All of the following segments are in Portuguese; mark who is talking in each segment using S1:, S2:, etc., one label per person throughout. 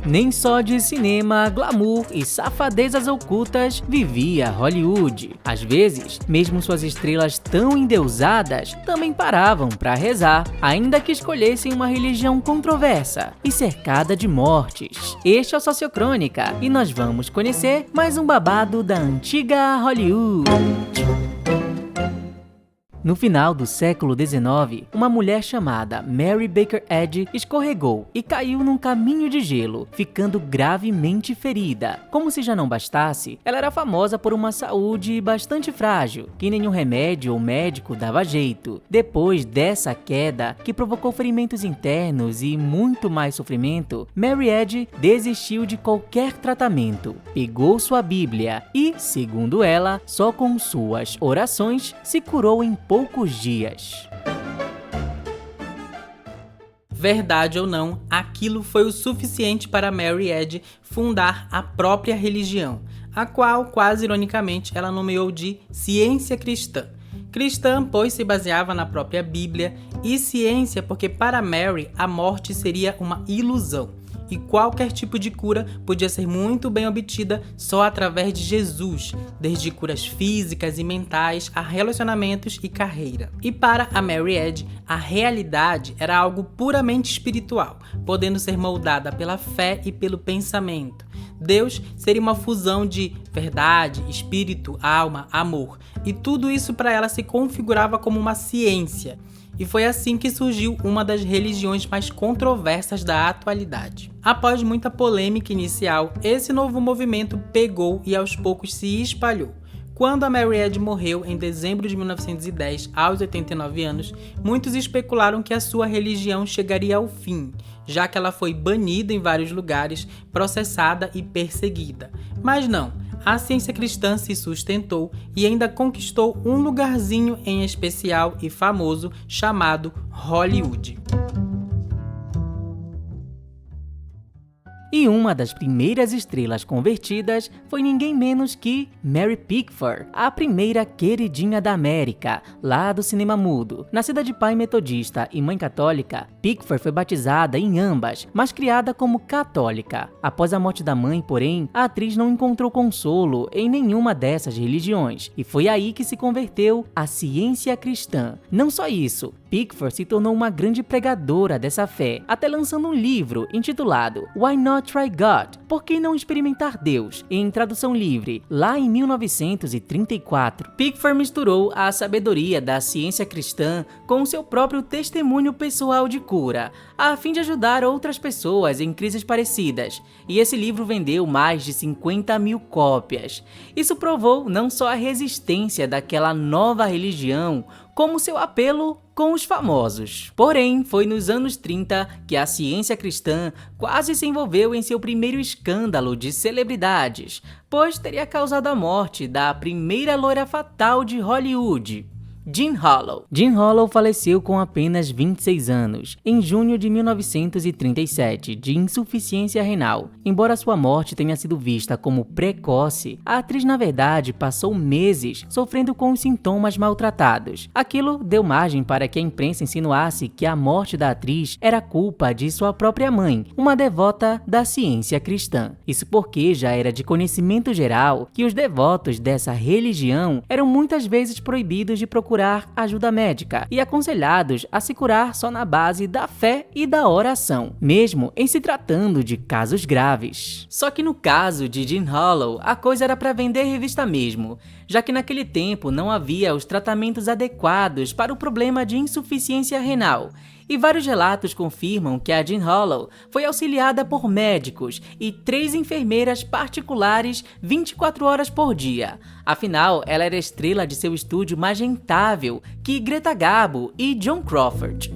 S1: Nem só de cinema, glamour e safadezas ocultas vivia Hollywood. Às vezes, mesmo suas estrelas tão endeusadas também paravam para rezar, ainda que escolhessem uma religião controversa e cercada de mortes. Este é o Sociocrônica e nós vamos conhecer mais um babado da antiga Hollywood. No final do século XIX, uma mulher chamada Mary Baker Eddy escorregou e caiu num caminho de gelo, ficando gravemente ferida. Como se já não bastasse, ela era famosa por uma saúde bastante frágil, que nenhum remédio ou médico dava jeito. Depois dessa queda, que provocou ferimentos internos e muito mais sofrimento, Mary Eddy desistiu de qualquer tratamento, pegou sua Bíblia e, segundo ela, só com suas orações se curou em poucos dias.
S2: Verdade ou não, aquilo foi o suficiente para Mary Eddy fundar a própria religião, a qual, quase ironicamente, ela nomeou de ciência cristã. Cristã, pois se baseava na própria Bíblia, e ciência porque para Mary a morte seria uma ilusão. E qualquer tipo de cura podia ser muito bem obtida só através de Jesus, desde curas físicas e mentais a relacionamentos e carreira. E para a Mary Eddy, a realidade era algo puramente espiritual, podendo ser moldada pela fé e pelo pensamento. Deus seria uma fusão de verdade, espírito, alma, amor, e tudo isso para ela se configurava como uma ciência. E foi assim que surgiu uma das religiões mais controversas da atualidade. Após muita polêmica inicial, esse novo movimento pegou e aos poucos se espalhou. Quando a Mary Eddy morreu em dezembro de 1910, aos 89 anos, muitos especularam que a sua religião chegaria ao fim, já que ela foi banida em vários lugares, processada e perseguida. Mas não. A ciência cristã se sustentou e ainda conquistou um lugarzinho em especial e famoso chamado Hollywood.
S1: E uma das primeiras estrelas convertidas foi ninguém menos que Mary Pickford, a primeira queridinha da América, lá do cinema mudo. Nascida de pai metodista e mãe católica, Pickford foi batizada em ambas, mas criada como católica. Após a morte da mãe, porém, a atriz não encontrou consolo em nenhuma dessas religiões, e foi aí que se converteu à ciência cristã. Não só isso, Pickford se tornou uma grande pregadora dessa fé, até lançando um livro intitulado Why Not Try God? Por que não experimentar Deus? Em tradução livre, lá em 1934. Pickford misturou a sabedoria da ciência cristã com seu próprio testemunho pessoal de cura, a fim de ajudar outras pessoas em crises parecidas, e esse livro vendeu mais de 50 mil cópias. Isso provou não só a resistência daquela nova religião, como seu apelo com os famosos. Porém, foi nos anos 30 que a ciência cristã quase se envolveu em seu primeiro escândalo de celebridades, pois teria causado a morte da primeira loira fatal de Hollywood, Jean Harlow. Jean Harlow faleceu com apenas 26 anos, em junho de 1937, de insuficiência renal. Embora sua morte tenha sido vista como precoce, a atriz na verdade passou meses sofrendo com os sintomas maltratados. Aquilo deu margem para que a imprensa insinuasse que a morte da atriz era culpa de sua própria mãe, uma devota da ciência cristã. Isso porque já era de conhecimento geral que os devotos dessa religião eram muitas vezes proibidos de procurar ajuda médica e aconselhados a se curar só na base da fé e da oração, mesmo em se tratando de casos graves. Só que no caso de Jean Harlow, a coisa era para vender revista mesmo, já que naquele tempo não havia os tratamentos adequados para o problema de insuficiência renal. E vários relatos confirmam que a Jean Harlow foi auxiliada por médicos e 3 enfermeiras particulares 24 horas por dia. Afinal, ela era estrela de seu estúdio mais rentável que Greta Garbo e Joan Crawford.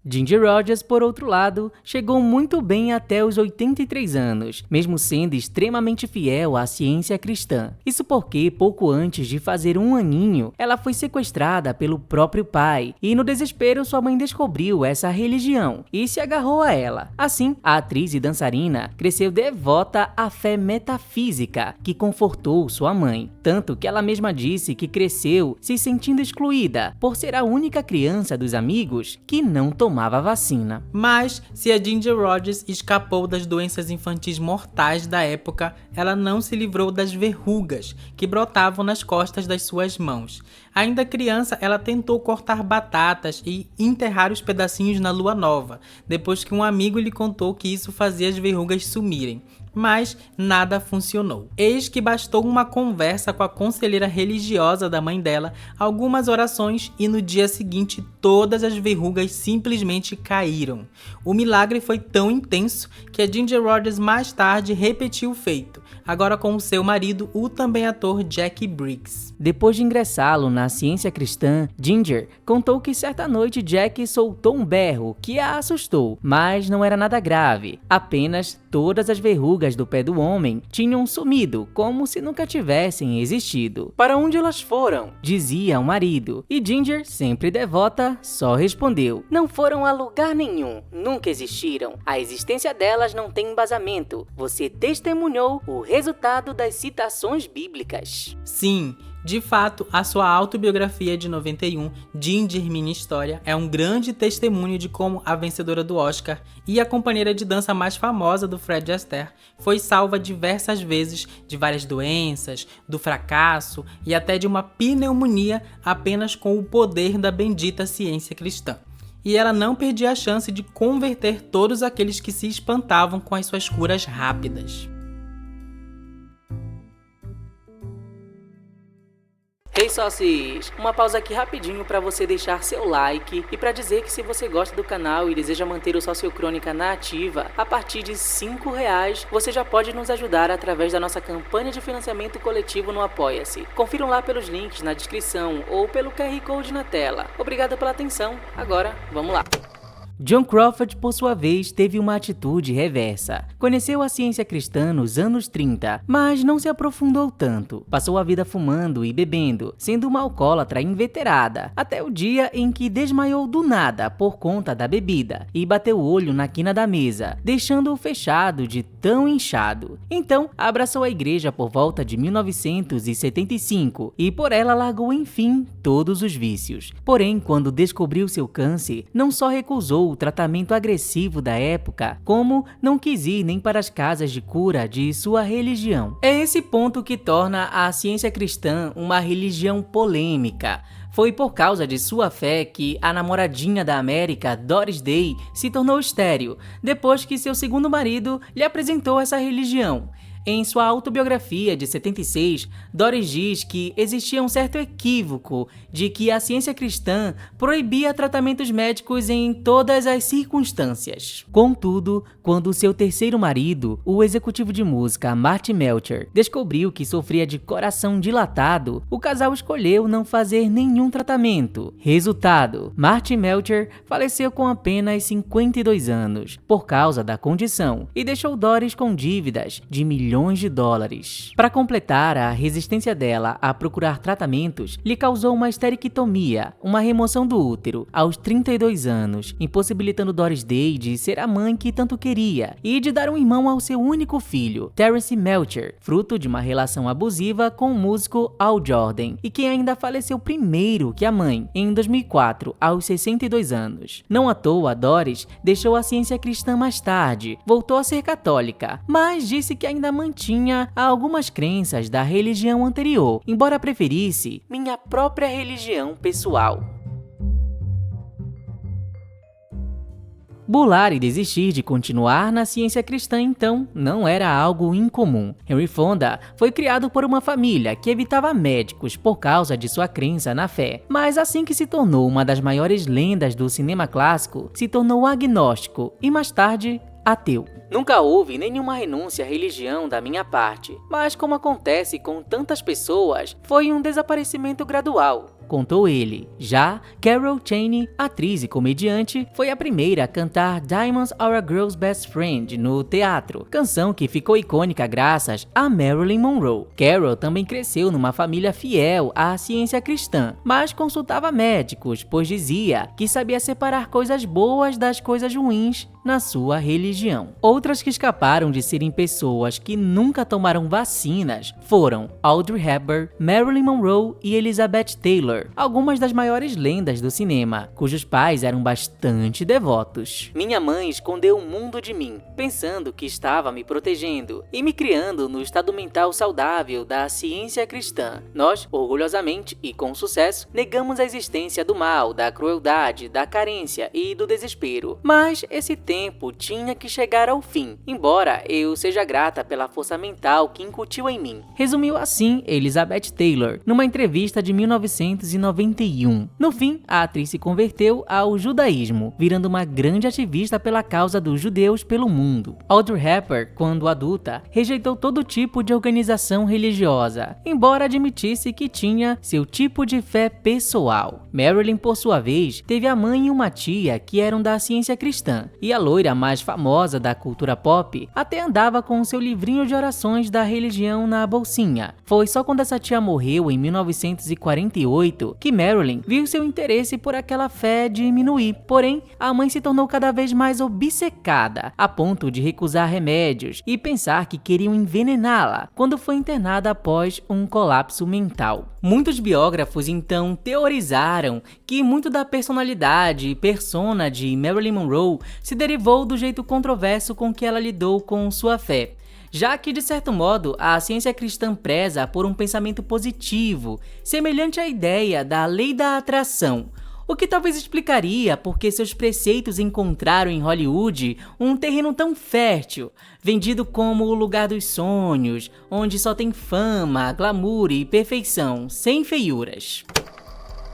S1: Ginger Rogers, por outro lado, chegou muito bem até os 83 anos, mesmo sendo extremamente fiel à ciência cristã. Isso porque, pouco antes de fazer 1 aninho, ela foi sequestrada pelo próprio pai, e no desespero sua mãe descobriu essa religião e se agarrou a ela. Assim, a atriz e dançarina cresceu devota à fé metafísica, que confortou sua mãe, tanto que ela mesma disse que cresceu se sentindo excluída, por ser a única criança dos amigos que não tomou tomava vacina.
S2: Mas, se a Ginger Rogers escapou das doenças infantis mortais da época, ela não se livrou das verrugas que brotavam nas costas das suas mãos. Ainda criança, ela tentou cortar batatas e enterrar os pedacinhos na lua nova, depois que um amigo lhe contou que isso fazia as verrugas sumirem. Mas nada funcionou. Eis que bastou uma conversa com a conselheira religiosa da mãe dela, algumas orações e no dia seguinte todas as verrugas simplesmente caíram. O milagre foi tão intenso que a Ginger Rogers mais tarde repetiu o feito, agora com o seu marido, o também ator Jack Briggs.
S1: Depois de ingressá-lo na ciência cristã, Ginger contou que certa noite Jack soltou um berro que a assustou, mas não era nada grave, apenas todas as verrugas do pé do homem tinham sumido, como se nunca tivessem existido. "Para onde elas foram?", dizia o marido, e Ginger, sempre devota, só respondeu: "Não foram a lugar nenhum, nunca existiram. A existência delas não tem embasamento. Você testemunhou o resultado das citações bíblicas."
S2: Sim, de fato, a sua autobiografia de 91, Ginger Minha História, é um grande testemunho de como a vencedora do Oscar e a companheira de dança mais famosa do Fred Astaire foi salva diversas vezes de várias doenças, do fracasso e até de uma pneumonia apenas com o poder da bendita ciência cristã. E ela não perdia a chance de converter todos aqueles que se espantavam com as suas curas rápidas.
S1: Hey sócios, uma pausa aqui rapidinho para você deixar seu like e para dizer que se você gosta do canal e deseja manter o Sociocrônica na ativa, a partir de R$5 você já pode nos ajudar através da nossa campanha de financiamento coletivo no Apoia-se. Confiram lá pelos links na descrição ou pelo QR Code na tela. Obrigado pela atenção, agora vamos lá. Joan Crawford, por sua vez, teve uma atitude reversa. Conheceu a ciência cristã nos anos 30, mas não se aprofundou tanto. Passou a vida fumando e bebendo, sendo uma alcoólatra inveterada, até o dia em que desmaiou do nada por conta da bebida e bateu o olho na quina da mesa, deixando-o fechado de tão inchado. Então, abraçou a igreja por volta de 1975 e por ela largou enfim todos os vícios. Porém, quando descobriu seu câncer, não só recusou o tratamento agressivo da época, como não quis ir nem para as casas de cura de sua religião. É esse ponto que torna a ciência cristã uma religião polêmica. Foi por causa de sua fé que a namoradinha da América, Doris Day, se tornou estéril, depois que seu segundo marido lhe apresentou essa religião. Em sua autobiografia de 76, Doris diz que existia um certo equívoco de que a ciência cristã proibia tratamentos médicos em todas as circunstâncias. Contudo, quando seu terceiro marido, o executivo de música Marty Melcher, descobriu que sofria de coração dilatado, o casal escolheu não fazer nenhum tratamento. Resultado, Marty Melcher faleceu com apenas 52 anos por causa da condição e deixou Doris com dívidas de milhões de dólares. Para completar a resistência dela a procurar tratamentos, lhe causou uma esterectomia, uma remoção do útero, aos 32 anos, impossibilitando Doris Day de ser a mãe que tanto queria e de dar um irmão ao seu único filho, Terence Melcher, fruto de uma relação abusiva com o músico Al Jordan, e que ainda faleceu primeiro que a mãe, em 2004, aos 62 anos. Não à toa, Doris deixou a ciência cristã mais tarde, voltou a ser católica, mas disse que ainda mantinha algumas crenças da religião anterior, embora preferisse minha própria religião pessoal. Bular e desistir de continuar na ciência cristã, então, não era algo incomum. Henry Fonda foi criado por uma família que evitava médicos por causa de sua crença na fé, mas assim que se tornou uma das maiores lendas do cinema clássico, se tornou agnóstico e mais tarde ateu. Nunca houve nenhuma renúncia à religião da minha parte, mas como acontece com tantas pessoas, foi um desaparecimento gradual, contou ele. Já Carol Chaney, atriz e comediante, foi a primeira a cantar Diamonds Are a Girl's Best Friend no teatro, canção que ficou icônica graças a Marilyn Monroe. Carol também cresceu numa família fiel à ciência cristã, mas consultava médicos, pois dizia que sabia separar coisas boas das coisas ruins, na sua religião. Outras que escaparam de serem pessoas que nunca tomaram vacinas foram Audrey Hepburn, Marilyn Monroe e Elizabeth Taylor, algumas das maiores lendas do cinema, cujos pais eram bastante devotos. Minha mãe escondeu o mundo de mim, pensando que estava me protegendo e me criando no estado mental saudável da ciência cristã. Nós, orgulhosamente e com sucesso, negamos a existência do mal, da crueldade, da carência e do desespero. Mas esse tempo tinha que chegar ao fim, embora eu seja grata pela força mental que incutiu em mim. Resumiu assim Elizabeth Taylor, numa entrevista de 1991. No fim, a atriz se converteu ao judaísmo, virando uma grande ativista pela causa dos judeus pelo mundo. Audrey Hepburn, quando adulta, rejeitou todo tipo de organização religiosa, embora admitisse que tinha seu tipo de fé pessoal. Marilyn, por sua vez, teve a mãe e uma tia que eram da ciência cristã, e a loira mais famosa da cultura pop até andava com seu livrinho de orações da religião na bolsinha. Foi só quando essa tia morreu em 1948 que Marilyn viu seu interesse por aquela fé diminuir. Porém, a mãe se tornou cada vez mais obcecada, a ponto de recusar remédios e pensar que queriam envenená-la quando foi internada após um colapso mental. Muitos biógrafos então teorizaram que muito da personalidade e persona de Marilyn Monroe se derivou do jeito controverso com que ela lidou com sua fé, já que, de certo modo, a ciência cristã preza por um pensamento positivo, semelhante à ideia da lei da atração, o que talvez explicaria por que seus preceitos encontraram em Hollywood um terreno tão fértil, vendido como o lugar dos sonhos, onde só tem fama, glamour e perfeição, sem feiuras.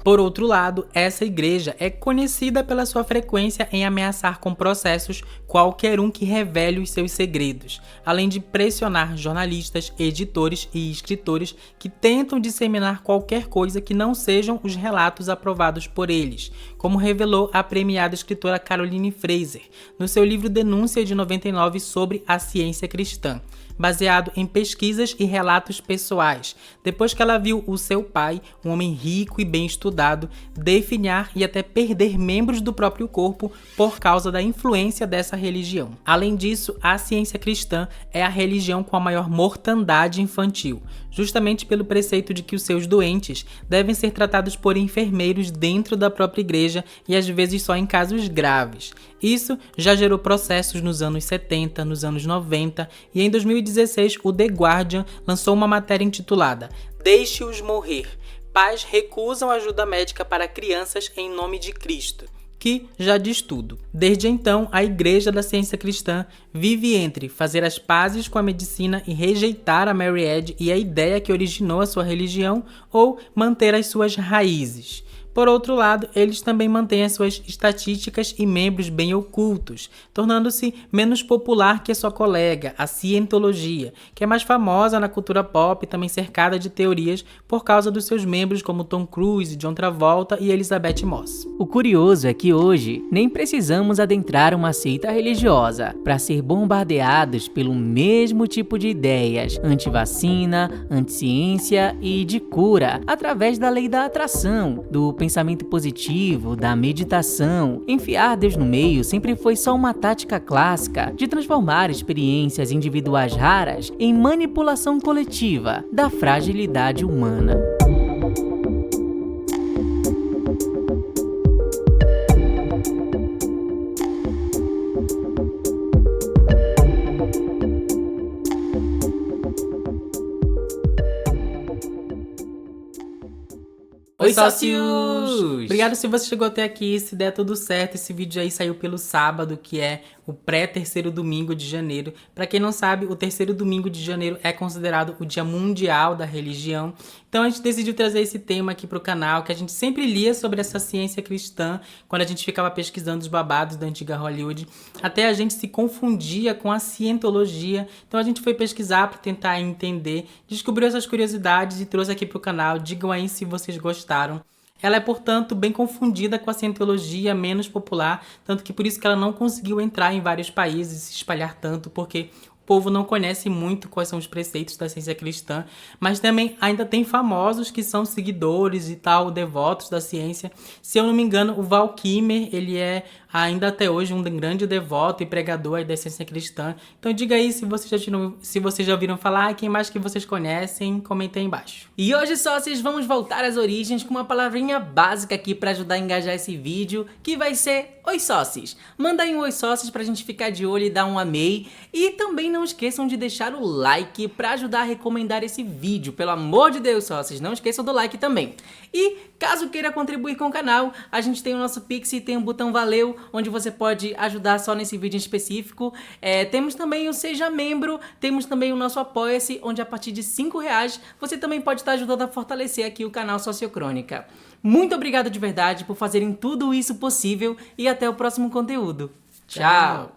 S2: Por outro lado, essa igreja é conhecida pela sua frequência em ameaçar com processos qualquer um que revele os seus segredos, além de pressionar jornalistas, editores e escritores que tentam disseminar qualquer coisa que não sejam os relatos aprovados por eles, como revelou a premiada escritora Caroline Fraser no seu livro Denúncia de 99 sobre a ciência cristã, baseado em pesquisas e relatos pessoais, depois que ela viu o seu pai, um homem rico e bem estudado, definhar e até perder membros do próprio corpo por causa da influência dessa religião. Além disso, a ciência cristã é a religião com a maior mortandade infantil, justamente pelo preceito de que os seus doentes devem ser tratados por enfermeiros dentro da própria igreja e às vezes só em casos graves. Isso já gerou processos nos anos 70, nos anos 90 e em 2016 o The Guardian lançou uma matéria intitulada "Deixe-os morrer. Pais recusam ajuda médica para crianças em nome de Cristo", que já diz tudo. Desde então, a Igreja da Ciência Cristã vive entre fazer as pazes com a medicina e rejeitar a Mary Eddy e a ideia que originou a sua religião, ou manter as suas raízes. Por outro lado, eles também mantêm as suas estatísticas e membros bem ocultos, tornando-se menos popular que a sua colega, a cientologia, que é mais famosa na cultura pop e também cercada de teorias por causa dos seus membros como Tom Cruise, John Travolta e Elizabeth Moss.
S1: O curioso é que hoje nem precisamos adentrar uma seita religiosa para ser bombardeados pelo mesmo tipo de ideias anti-vacina, anti-ciência e de cura, através da lei da atração, do pensamento positivo, da meditação. Enfiar Deus no meio sempre foi só uma tática clássica de transformar experiências individuais raras em manipulação coletiva da fragilidade humana.
S2: Oi, sócios! Obrigado se você chegou até aqui, se der tudo certo, esse vídeo aí saiu pelo sábado, que é o pré-terceiro domingo de janeiro. Para quem não sabe, o terceiro domingo de janeiro é considerado o Dia Mundial da Religião. Então a gente decidiu trazer esse tema aqui pro canal, que a gente sempre lia sobre essa ciência cristã, quando a gente ficava pesquisando os babados da antiga Hollywood. Até a gente se confundia com a cientologia. Então a gente foi pesquisar para tentar entender, descobriu essas curiosidades e trouxe aqui pro canal. Digam aí se vocês gostaram. Ela é, portanto, bem confundida com a cientologia menos popular, tanto que por isso que ela não conseguiu entrar em vários países e se espalhar tanto, porque o povo não conhece muito quais são os preceitos da ciência cristã, mas também ainda tem famosos que são seguidores e tal, devotos da ciência. Se eu não me engano, o Val Kilmer, ele é ainda até hoje um grande devoto e pregador aí da essência cristã. Então diga aí se vocês já ouviram falar, quem mais que vocês conhecem, comentem aí embaixo.
S1: E hoje, sócios, vamos voltar às origens com uma palavrinha básica aqui para ajudar a engajar esse vídeo, que vai ser Oi Sócios. Manda aí um Oi Sócios pra gente ficar de olho e dar um amei. E também não esqueçam de deixar o like para ajudar a recomendar esse vídeo. Pelo amor de Deus, sócios, não esqueçam do like também. E caso queira contribuir com o canal, a gente tem o nosso Pix e tem um botão Valeu, onde você pode ajudar só nesse vídeo em específico. Temos também o Seja Membro, temos também o nosso Apoia-se, onde a partir de R$5 você também pode estar ajudando a fortalecer aqui o canal Sociocrônica. Muito obrigado de verdade por fazerem tudo isso possível e até o próximo conteúdo. Tchau!